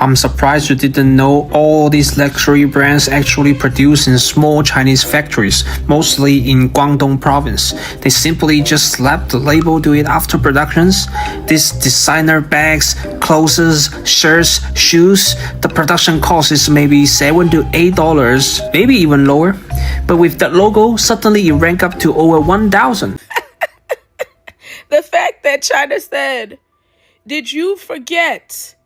I'm surprised you didn't know all these luxury brands actually produce in small Chinese factories, mostly in Guangdong province. They simply just slap the label to it after productions. These designer bags, clothes, shirts, shoes, the production cost is maybe $7 to $8, maybe even lower. But with that logo, suddenly it rank up to over 1,000. The fact that China said, did you forget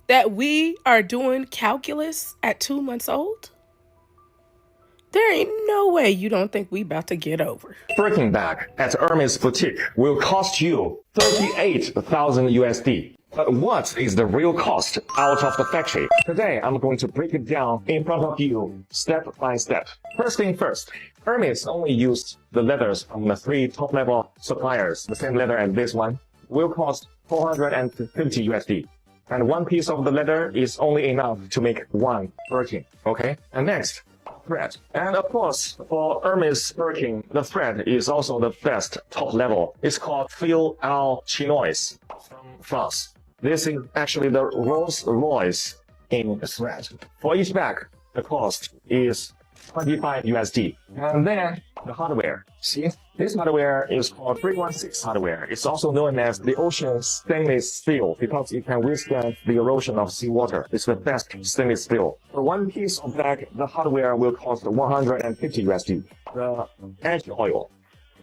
that we are doing calculus at 2 months old? There ain't no way you don't think we about to get over. Birkin bag at Hermès boutique will cost you 38,000 USD. But what is the real cost out of the factory? Today, I'm going to break it down in front of you, step by step. First thing first, Hermès only used the leathers from the 3 top-level suppliers. The same leather as this one will cost 450 USD. And one piece of the leather is only enough to make one Birkin, okay? And next, thread. And of course, for Hermès Birkin, the thread is also the best top level. It's called Fil al Chinois from France. This is actually the Rolls Royce in thread. For each bag, the cost is 25 USD. And then the hardware. See, this hardware is called 316 hardware. It's also known as the ocean stainless steel because it can withstand the erosion of seawater. It's the best stainless steel. For one piece of bag, the hardware will cost 150 USD. The edge oil.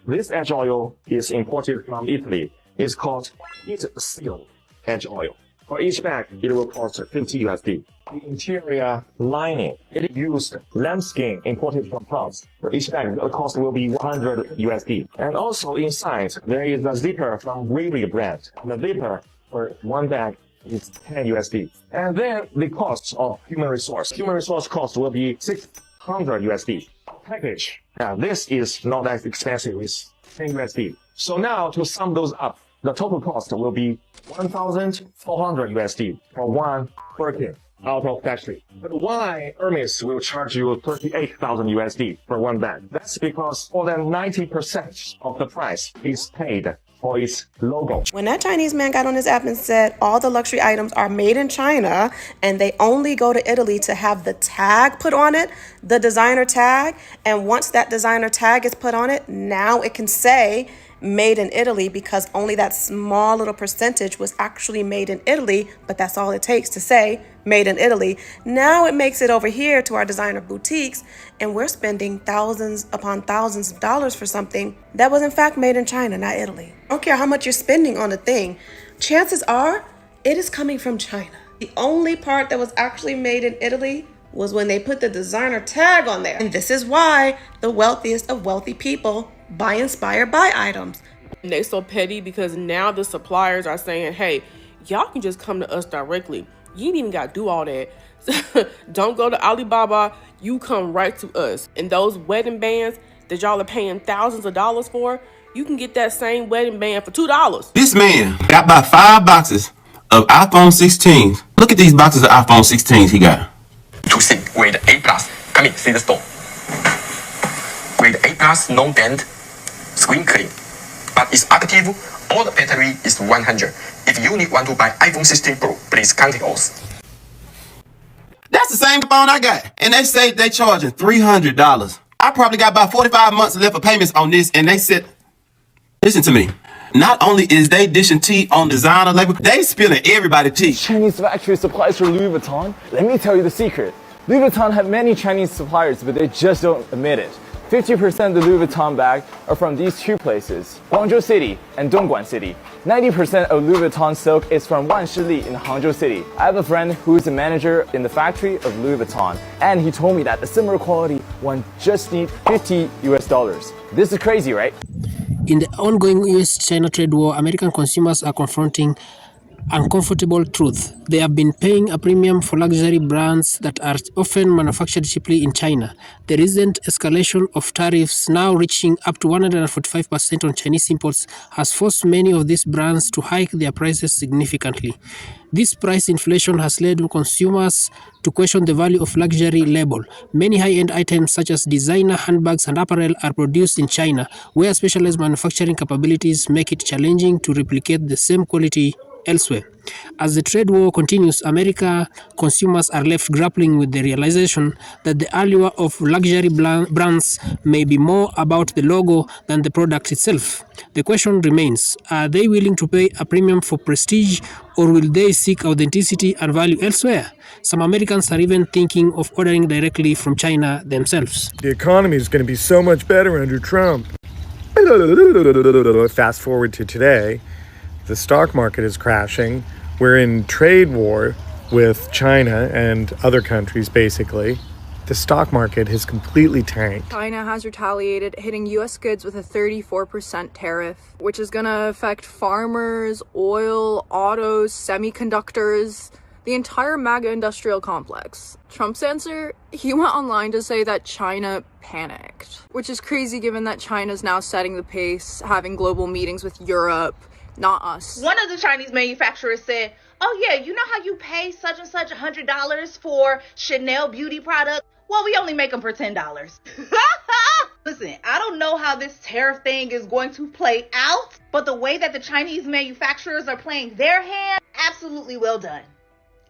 This edge oil is imported from Italy. It's called heat seal edge oil. For each bag, it will cost 50 USD. The interior lining, it used lambskin imported from France. For each bag, the cost will be 100 USD. And also inside, there is a zipper from Really brand. The zipper for one bag is 10 USD. And then the cost of human resource. Human resource cost will be 600 USD. Package. Now, this is not as expensive. It's 10 USD. So now, to sum those up, the total cost will be 1,400 USD for one Birkin out of factory. But why Hermès will charge you 38,000 USD for one bag? That's because more than 90% of the price is paid for its logo. When that Chinese man got on his app and said all the luxury items are made in China and they only go to Italy to have the tag put on it, the designer tag, and once that designer tag is put on it, now it can say made in Italy because only that small little percentage was actually made in Italy, but that's all it takes to say made in Italy. Now it makes it over here to our designer boutiques and we're spending thousands upon thousands of dollars for something that was in fact made in China, not Italy. I don't care how much you're spending on a thing. Chances are it is coming from China. The only part that was actually made in Italy was when they put the designer tag on there. And this is why the wealthiest of wealthy people buy inspired by items. And they so petty because now the suppliers are saying, hey, y'all can just come to us directly. You ain't even got to do all that. Don't go to Alibaba. You come right to us. And those wedding bands that y'all are paying thousands of dollars for, you can get that same wedding band for $2. This man got about 5 boxes of iPhone 16s. Look at these boxes of iPhone 16s he got. To see with A+, come in, see the store. With A+, no bend, screen clean. But it's active, all the battery is 100. If you want to buy iPhone 16 Pro, please contact us. That's the same phone I got. And they say they charging $300. I probably got about 45 months left of payments on this. And they said, listen to me. Not only is they dishing tea on designer label, they spilling everybody tea. Chinese factory supplies for Louis Vuitton? Let me tell you the secret. Louis Vuitton have many Chinese suppliers, but they just don't admit it. 50% of the Louis Vuitton bag are from these two places, Guangzhou City and Dongguan City. 90% of Louis Vuitton silk is from Wanshili in Hangzhou City. I have a friend who is a manager in the factory of Louis Vuitton, and he told me that the similar quality one just needs $50 US. This is crazy, right? In the ongoing US-China trade war, American consumers are confronting uncomfortable truth. They have been paying a premium for luxury brands that are often manufactured cheaply in China. The recent escalation of tariffs, now reaching up to 145% on Chinese imports, has forced many of these brands to hike their prices significantly. This price inflation has led consumers to question the value of luxury label. Many high-end items such as designer handbags and apparel are produced in China, where specialized manufacturing capabilities make it challenging to replicate the same quality elsewhere. As the trade war continues, America consumers are left grappling with the realization that the allure of luxury brands may be more about the logo than the product itself. The question remains, are they willing to pay a premium for prestige, or will they seek authenticity and value elsewhere? Some Americans are even thinking of ordering directly from China themselves. The economy is going to be so much better under Trump. Fast forward to today, the stock market is crashing. We're in trade war with China and other countries, basically. The stock market has completely tanked. China has retaliated, hitting U.S. goods with a 34% tariff, which is going to affect farmers, oil, autos, semiconductors, the entire Maga industrial complex. Trump's answer? He went online to say that China panicked, which is crazy given that China's now setting the pace, having global meetings with Europe, not us. One of the Chinese manufacturers said, oh yeah, you know how you pay such and such $100 for Chanel beauty product? Well, we only make them for $10. Listen, I don't know how this tariff thing is going to play out, but the way that the Chinese manufacturers are playing their hand, absolutely well done.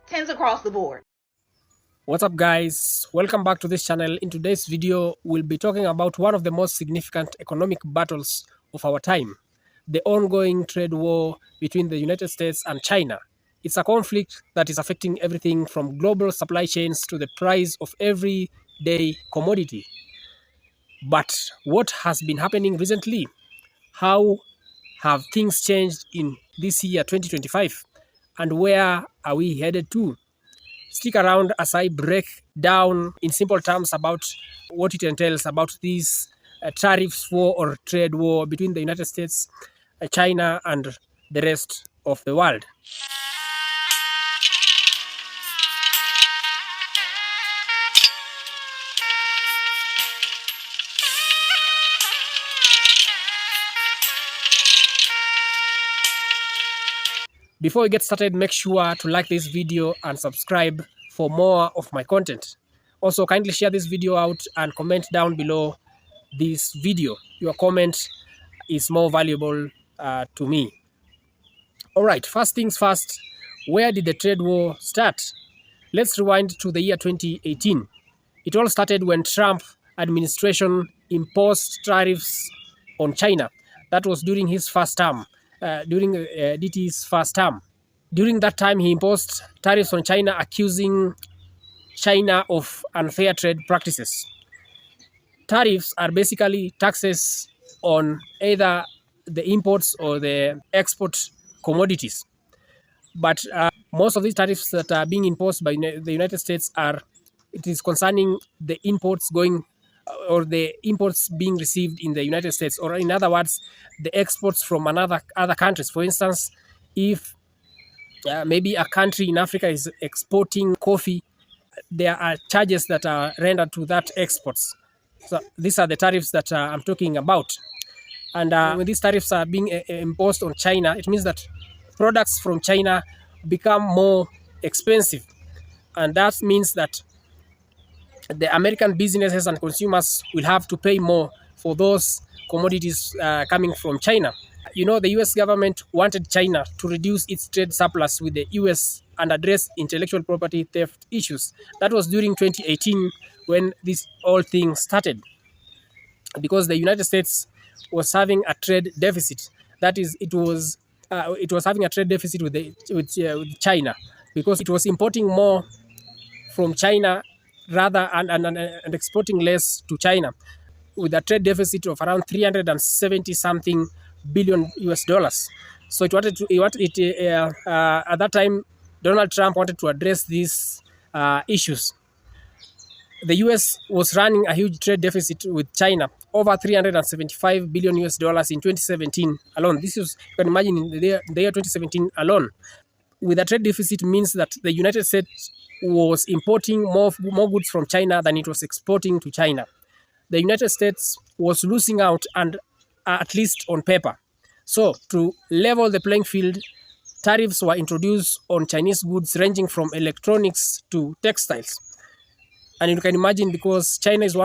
10s across the board. What's up guys, welcome back to this channel. In today's video we'll be talking about one of the most significant economic battles of our time, the ongoing trade war between the United States and China. It's a conflict that is affecting everything from global supply chains to the price of everyday commodity. But what has been happening recently? How have things changed in this year 2025? And where are we headed to? Stick around as I break down in simple terms about what it entails about this tariffs war or trade war between the United States, China and the rest of the world. Before we get started, make sure to like this video and subscribe for more of my content. Also, kindly share this video out and comment down below this video. Your comment is more valuable to me. Alright, first things first, where did the trade war start? Let's rewind to the year 2018. It all started when Trump administration imposed tariffs on China. That was during his first term. During DT's first term. During that time, he imposed tariffs on China, accusing China of unfair trade practices. Tariffs are basically taxes on either the imports or the export commodities. But most of these tariffs that are being imposed by the United States it is concerning the imports going or the imports being received in the United States, or in other words, the exports from other countries. For instance, if maybe a country in Africa is exporting coffee, there are charges that are rendered to that exports. So these are the tariffs that I'm talking about. And when these tariffs are being imposed on China, it means that products from China become more expensive. And that means that the American businesses and consumers will have to pay more for those commodities coming from China. You know, the US government wanted China to reduce its trade surplus with the US and address intellectual property theft issues. That was during 2018 when this whole thing started, because the United States was having a trade deficit. That is, it was having a trade deficit with China, because it was importing more from China rather and exporting less to China, with a trade deficit of around 370 something billion US dollars. So at that time, Donald Trump wanted to address these issues. The US was running a huge trade deficit with China, over 375 billion US dollars in 2017 alone. This is, you can imagine, in the year 2017 alone. With a trade deficit means that the United States was importing more goods from China than it was exporting to China. The United States was losing out, and at least on paper. So to level the playing field, tariffs were introduced on Chinese goods ranging from electronics to textiles. And you can imagine, because China is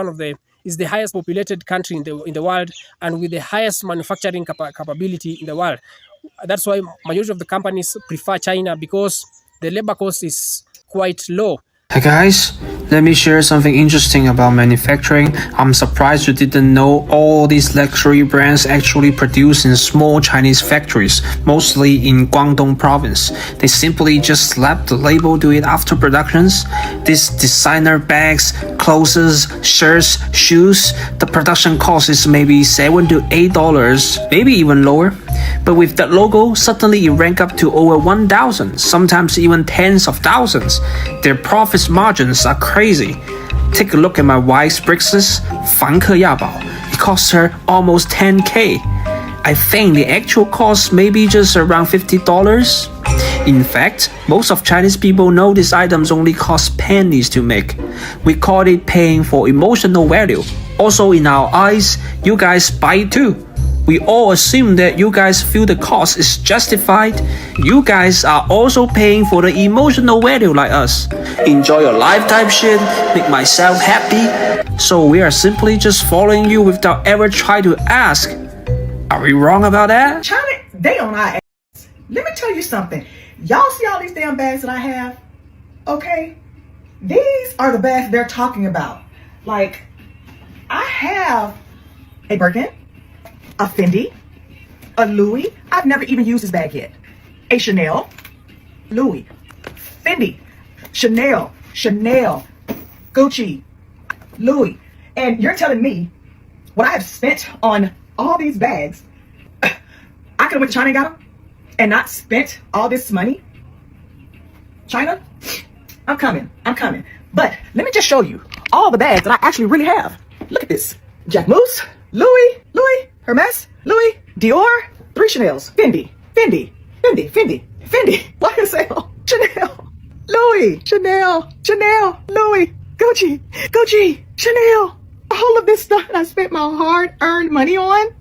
is the highest populated country in the world, and with the highest manufacturing capability in the world. That's why majority of the companies prefer China, because the labor cost is quite low. Hey guys, let me share something interesting about manufacturing. I'm surprised you didn't know all these luxury brands actually produce in small Chinese factories, mostly in Guangdong province. They simply just slap the label, do it after productions. These designer bags, clothes, shirts, shoes, the production cost is maybe $7 to $8, maybe even lower. But with that logo, suddenly it rank up to over 1,000, sometimes even tens of thousands. Their profit margins are crazy. Take a look at my wife's bracelets, 凡客亚宝. It costs her almost 10K. I think the actual cost may be just around $50. In fact, most of Chinese people know these items only cost pennies to make. We call it paying for emotional value. Also, in our eyes, you guys buy it too. We all assume that you guys feel the cost is justified. You guys are also paying for the emotional value like us. Enjoy your life type shit, make myself happy. So we are simply just following you without ever trying to ask, are we wrong about that? China, they on our ass. Let me tell you something. Y'all see all these damn bags that I have? Okay? These are the bags they're talking about. Like, I have a Birkin, a Fendi, a Louis. I've never even used this bag yet. A Chanel, Louis, Fendi, Chanel, Gucci, Louis. And you're telling me what I have spent on all these bags, I could have went to China and got them and not spent all this money? China, I'm coming. But let me just show you all the bags that I actually really have. Look at this. Jack Moose, Louis, Hermès, Louis, Dior, 3 Chanels, Fendi. Why is it Chanel, Louis, Chanel, Louis, Gucci, Chanel. All of this stuff that I spent my hard-earned money on,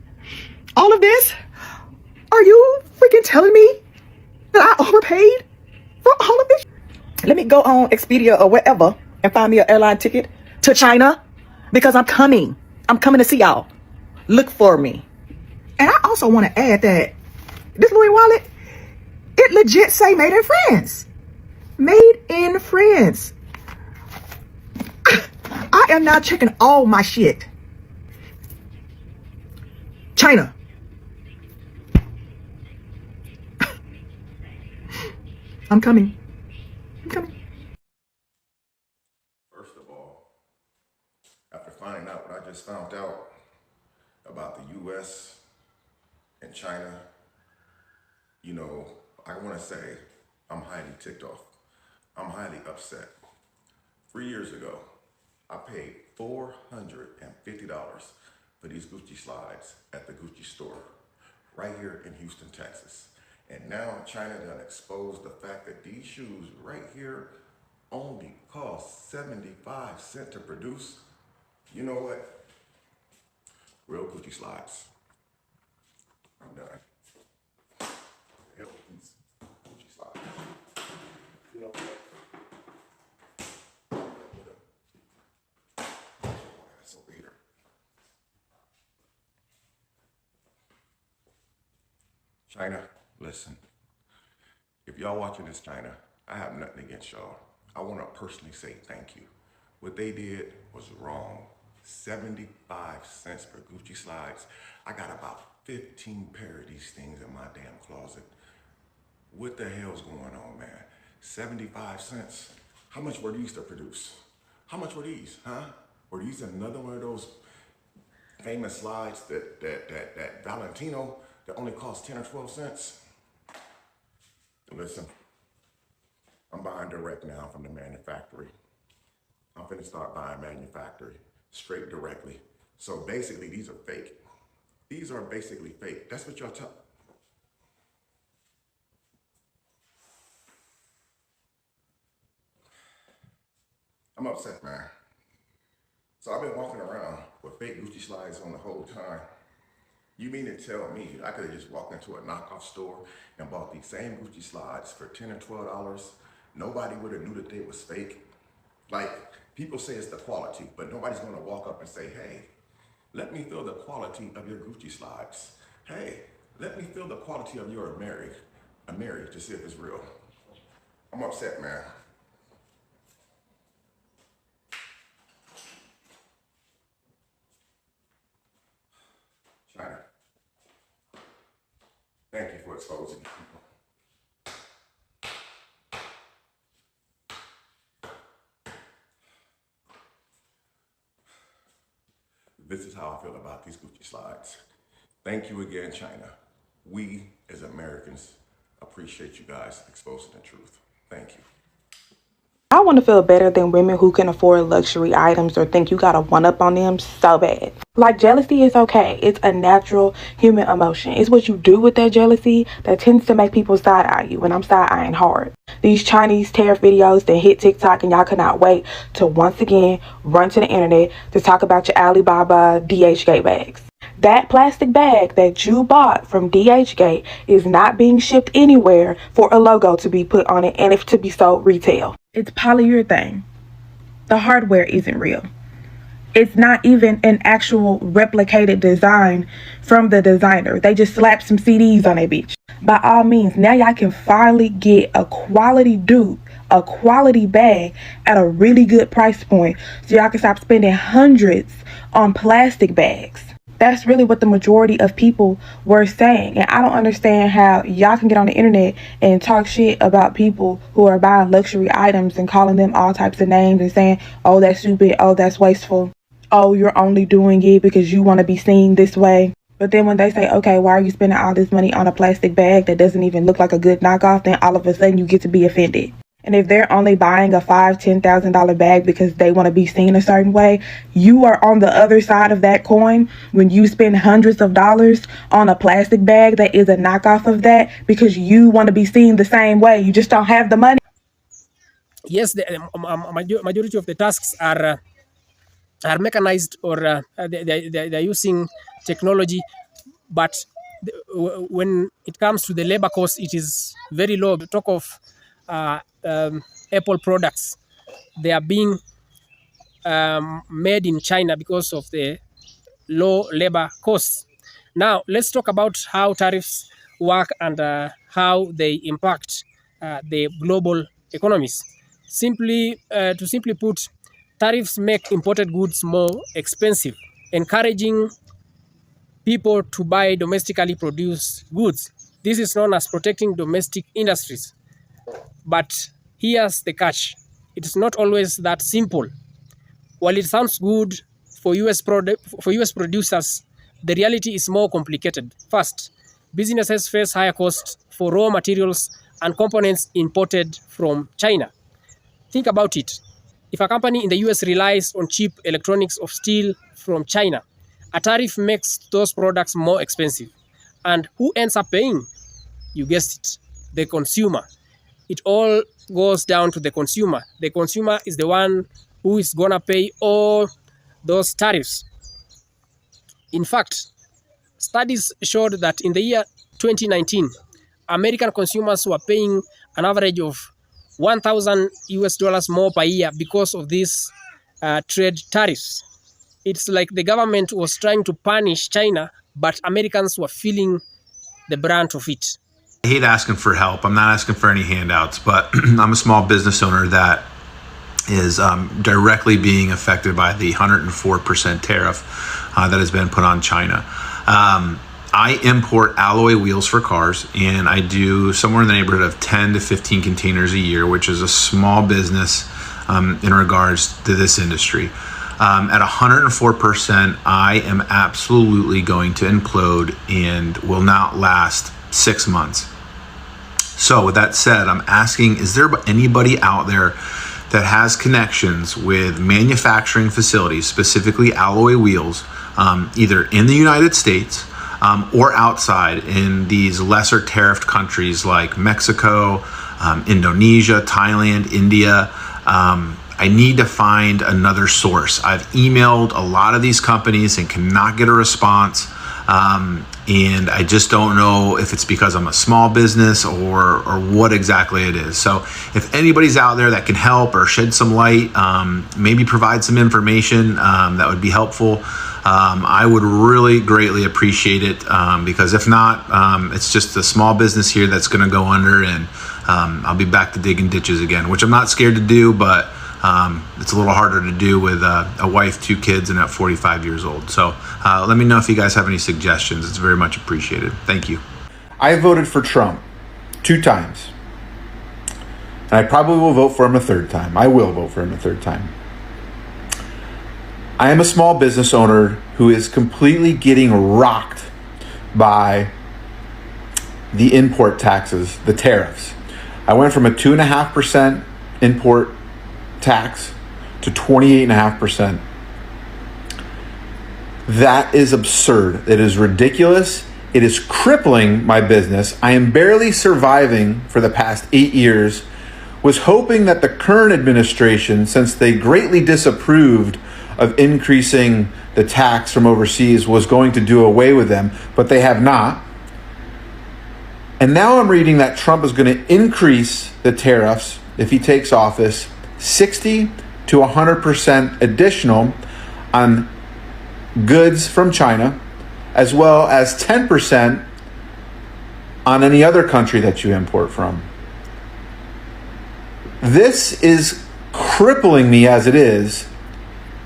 all of this, are you freaking telling me that I overpaid for all of this? Let me go on Expedia or wherever and find me an airline ticket to China, because I'm coming. I'm coming to see y'all. Look for me. And I also want to add that this Louis wallet, it legit say made in France. Made in France. I am now checking all my shit. China. I'm coming. First of all, after finding out what I just found out about the US and China, you know, I want to say I'm highly ticked off. I'm highly upset. 3 years ago, I paid $450 for these Gucci slides at the Gucci store right here in Houston, Texas. And now China done exposed the fact that these shoes right here only cost 75 cents to produce. You know what? Real Gucci slides. I'm done. Hell, these Gucci slides. You know what? That's over here. China, listen. If y'all watching this, China, I have nothing against y'all. I want to personally say thank you. What they did was wrong. 75 cents for Gucci slides. I got about 15 pair of these things in my damn closet. What the hell's going on, man? 75 cents? How much were these to produce? How much were these, huh? Were these another one of those famous slides that Valentino that only cost 10 or 12 cents? Listen, I'm buying direct now from the manufacturer. I'm finna start buying manufacturer straight directly. So basically, these are fake. These are basically fake. That's what y'all tell. I'm upset, man. So I've been walking around with fake Gucci slides on the whole time. You mean to tell me I could have just walked into a knockoff store and bought these same Gucci slides for $10 or $12? Nobody would have knew that they was fake. Like, people say it's the quality, but nobody's gonna walk up and say, hey, let me feel the quality of your Gucci slides. Hey, Let me feel the quality of your Mary to see if it's real. I'm upset, man. China. Thank you for exposing people. This is how I feel about these Gucci slides. Thank you again, China. We, as Americans, appreciate you guys exposing the truth. Thank you. I want to feel better than women who can afford luxury items or think you got a one-up on them so bad. Like, jealousy is okay. It's a natural human emotion. It's what you do with that jealousy that tends to make people side-eye you, and I'm side-eyeing hard. These Chinese tariff videos that hit TikTok, and y'all cannot wait to once again run to the internet to talk about your Alibaba DHgate bags. That plastic bag that you bought from DHgate is not being shipped anywhere for a logo to be put on it and if to be sold retail. It's polyurethane. The hardware isn't real. It's not even an actual replicated design from the designer. They just slapped some CDs on that bitch. By all means, now y'all can finally get a quality dupe, a quality bag at a really good price point so y'all can stop spending hundreds on plastic bags. That's really what the majority of people were saying. And I don't understand how y'all can get on the internet and talk shit about people who are buying luxury items and calling them all types of names and saying, oh, that's stupid. Oh, that's wasteful. Oh, you're only doing it because you want to be seen this way. But then when they say, okay, why are you spending all this money on a plastic bag that doesn't even look like a good knockoff, then all of a sudden you get to be offended. And if they're only buying a $5,000, $10,000 bag because they want to be seen a certain way, you are on the other side of that coin when you spend hundreds of dollars on a plastic bag that is a knockoff of that because you want to be seen the same way. You just don't have the money. Yes, the majority of the tasks are mechanized or they're using technology, but when it comes to the labor cost, it is very low. Talk of Apple products, they are being made in China because of the low labor costs. Now, let's talk about how tariffs work and how they impact the global economies. To simply put, tariffs make imported goods more expensive, encouraging people to buy domestically produced goods. This is known as protecting domestic industries. But here's the catch. It's not always that simple. While it sounds good for US producers, the reality is more complicated. First, businesses face higher costs for raw materials and components imported from China. Think about it. If a company in the US relies on cheap electronics or steel from China, a tariff makes those products more expensive. And who ends up paying? You guessed it, the consumer. It all goes down to the consumer. The consumer is the one who is gonna pay all those tariffs. In fact, studies showed that in the year 2019, American consumers were paying an average of $1,000 more per year because of these trade tariffs. It's like the government was trying to punish China, but Americans were feeling the brunt of it. I hate asking for help. I'm not asking for any handouts, but I'm a small business owner that is directly being affected by the 104% tariff that has been put on China. I import alloy wheels for cars, and I do somewhere in the neighborhood of 10 to 15 containers a year, which is a small business in regards to this industry. At 104%, I am absolutely going to implode and will not last 6 months. So with that said, I'm asking, is there anybody out there that has connections with manufacturing facilities, specifically alloy wheels, either in the United States or outside in these lesser tariffed countries like Mexico, Indonesia, Thailand, India? I need to find another source. I've emailed a lot of these companies and cannot get a response. And I just don't know if it's because I'm a small business or what exactly it is. So if anybody's out there that can help or shed some light, maybe provide some information that would be helpful, I would really greatly appreciate it, because if not, it's just a small business here that's going to go under, and I'll be back to digging ditches again, which I'm not scared to do, but it's a little harder to do with a wife, 2 kids, and at 45 years old. So let me know if you guys have any suggestions. It's very much appreciated. Thank you. I voted for Trump 2 times. And I probably will vote for him a 3rd time. I will vote for him a 3rd time. I am a small business owner who is completely getting rocked by the import taxes, the tariffs. I went from a 2.5% import tax to 28.5%. That is absurd. It is ridiculous. It is crippling my business. I am barely surviving for the past 8 years. Was hoping that the current administration, since they greatly disapproved of increasing the tax from overseas, was going to do away with them, but they have not. And now I'm reading that Trump is going to increase the tariffs if he takes office 60 to 100% additional on goods from China, as well as 10% on any other country that you import from. This is crippling me as it is,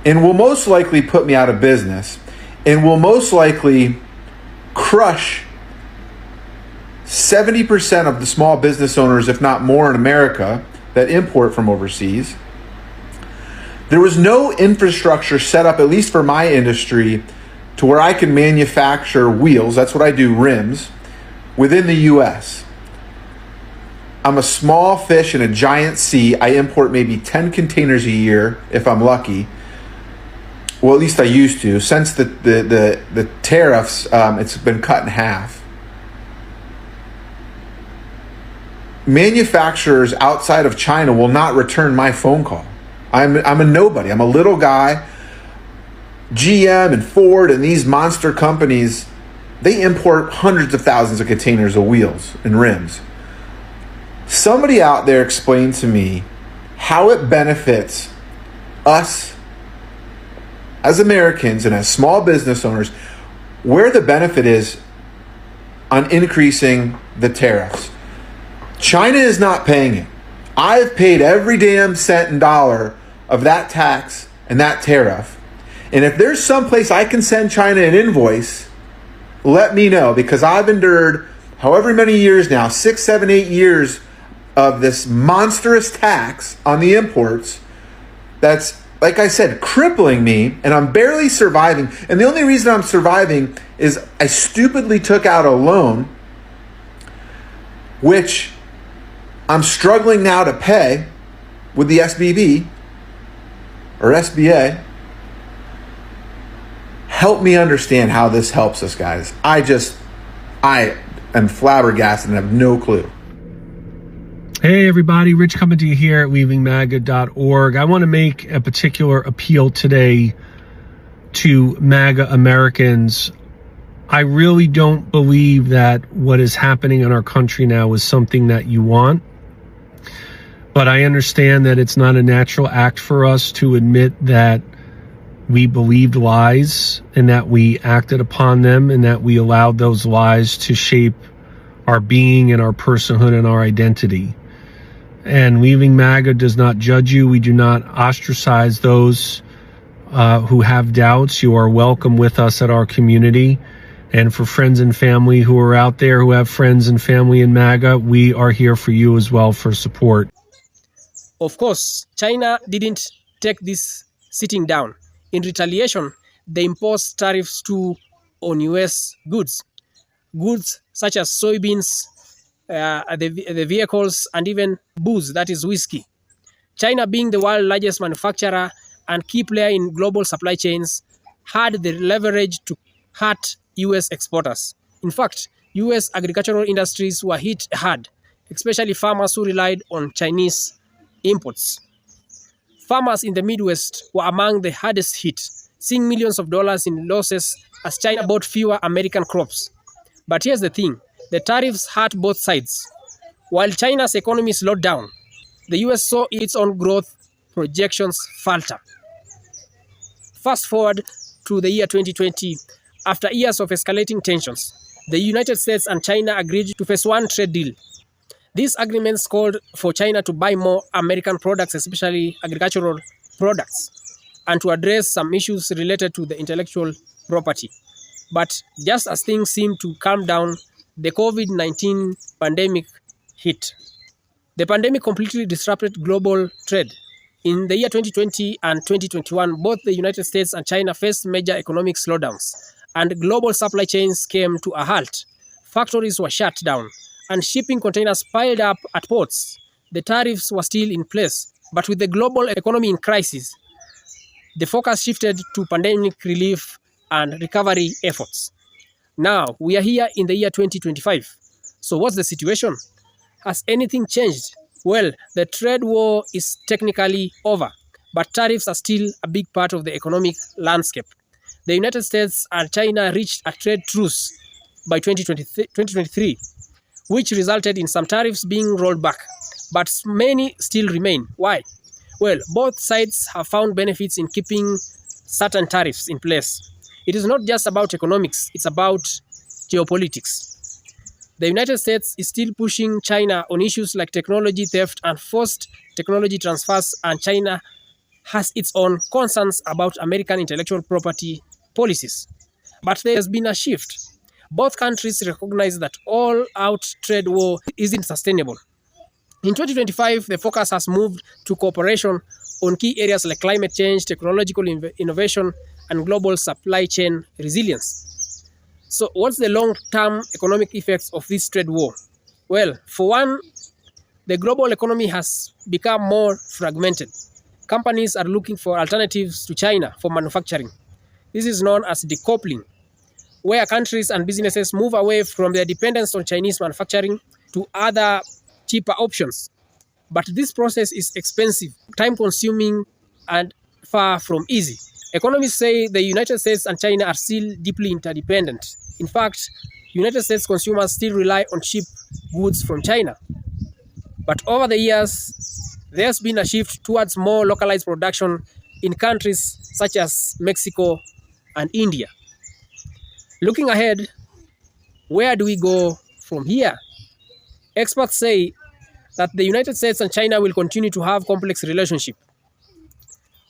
and will most likely put me out of business, and will most likely crush 70% of the small business owners, if not more, in America that import from overseas. There was no infrastructure set up, at least for my industry, to where I can manufacture wheels, that's what I do, rims, within the US. I'm a small fish in a giant sea. I import maybe 10 containers a year, if I'm lucky. Well, at least I used to. Since the tariffs, it's been cut in half. Manufacturers outside of China will not return my phone call. I'm a nobody. I'm a little guy. GM and Ford and these monster companies, they import hundreds of thousands of containers of wheels and rims. Somebody out there explain to me how it benefits us as Americans and as small business owners, where the benefit is on increasing the tariffs. China is not paying it. I've paid every damn cent and dollar of that tax and that tariff. And if there's some place I can send China an invoice, let me know, because I've endured however many years now, 6, 7, 8 years of this monstrous tax on the imports that's, like I said, crippling me, and I'm barely surviving. And the only reason I'm surviving is I stupidly took out a loan, which I'm struggling now to pay with the SBB or SBA. Help me understand how this helps us, guys. I am flabbergasted and have no clue. Hey everybody, Rich coming to you here at weavingmaga.org. I want to make a particular appeal today to MAGA Americans. I really don't believe that what is happening in our country now is something that you want. But I understand that it's not a natural act for us to admit that we believed lies and that we acted upon them and that we allowed those lies to shape our being and our personhood and our identity. And Weaving MAGA does not judge you. We do not ostracize those who have doubts. You are welcome with us at our community. And for friends and family who are out there who have friends and family in MAGA, we are here for you as well for support. Of course, China didn't take this sitting down. In retaliation, they imposed tariffs on US goods. Goods such as soybeans, the vehicles, and even booze, that is whiskey. China, being the world's largest manufacturer and key player in global supply chains, had the leverage to hurt US exporters. In fact, US agricultural industries were hit hard, especially farmers who relied on Chinese imports. Farmers in the Midwest were among the hardest hit, seeing millions of dollars in losses as China bought fewer American crops. But here's the thing, the tariffs hurt both sides. While China's economy slowed down, the US saw its own growth projections falter. Fast forward to the year 2020, after years of escalating tensions, the United States and China agreed to phase one trade deal. These agreements called for China to buy more American products, especially agricultural products, and to address some issues related to the intellectual property. But just as things seemed to calm down, the COVID-19 pandemic hit. The pandemic completely disrupted global trade. In the year 2020 and 2021, both the United States and China faced major economic slowdowns, and global supply chains came to a halt. Factories were shut down, and shipping containers piled up at ports. The tariffs were still in place, but with the global economy in crisis, the focus shifted to pandemic relief and recovery efforts. Now, we are here in the year 2025. So what's the situation? Has anything changed? Well, the trade war is technically over, but tariffs are still a big part of the economic landscape. The United States and China reached a trade truce by 2023, which resulted in some tariffs being rolled back, but many still remain. Why? Well, both sides have found benefits in keeping certain tariffs in place. It is not just about economics, it's about geopolitics. The United States is still pushing China on issues like technology theft and forced technology transfers, and China has its own concerns about American intellectual property policies. But there has been a shift. Both countries recognize that all-out trade war isn't sustainable. In 2025, the focus has moved to cooperation on key areas like climate change, technological innovation, and global supply chain resilience. So what's the long-term economic effects of this trade war? Well, for one, the global economy has become more fragmented. Companies are looking for alternatives to China for manufacturing. This is known as decoupling, where countries and businesses move away from their dependence on Chinese manufacturing to other cheaper options. But this process is expensive, time-consuming, and far from easy. Economists say the United States and China are still deeply interdependent. In fact, United States consumers still rely on cheap goods from China. But over the years, there's been a shift towards more localized production in countries such as Mexico and India. Looking ahead, where do we go from here? Experts say that the United States and China will continue to have complex relationship.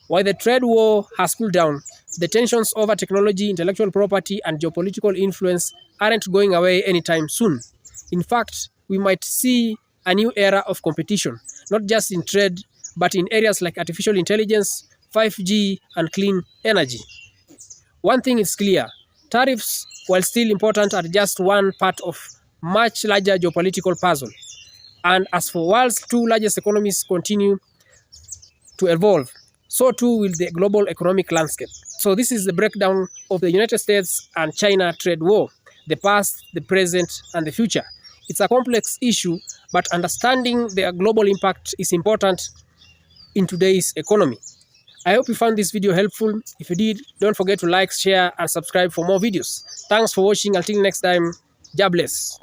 While the trade war has cooled down, the tensions over technology, intellectual property, and geopolitical influence aren't going away anytime soon. In fact, we might see a new era of competition, not just in trade, but in areas like artificial intelligence, 5G, and clean energy. One thing is clear, tariffs, while still important, are just one part of much larger geopolitical puzzle. And as for world's two largest economies continue to evolve, so too will the global economic landscape. So this is the breakdown of the United States and China trade war, the past, the present, and the future. It's a complex issue, but understanding their global impact is important in today's economy. I hope you found this video helpful. If you did, don't forget to like, share, and subscribe for more videos. Thanks for watching. Until next time, God bless.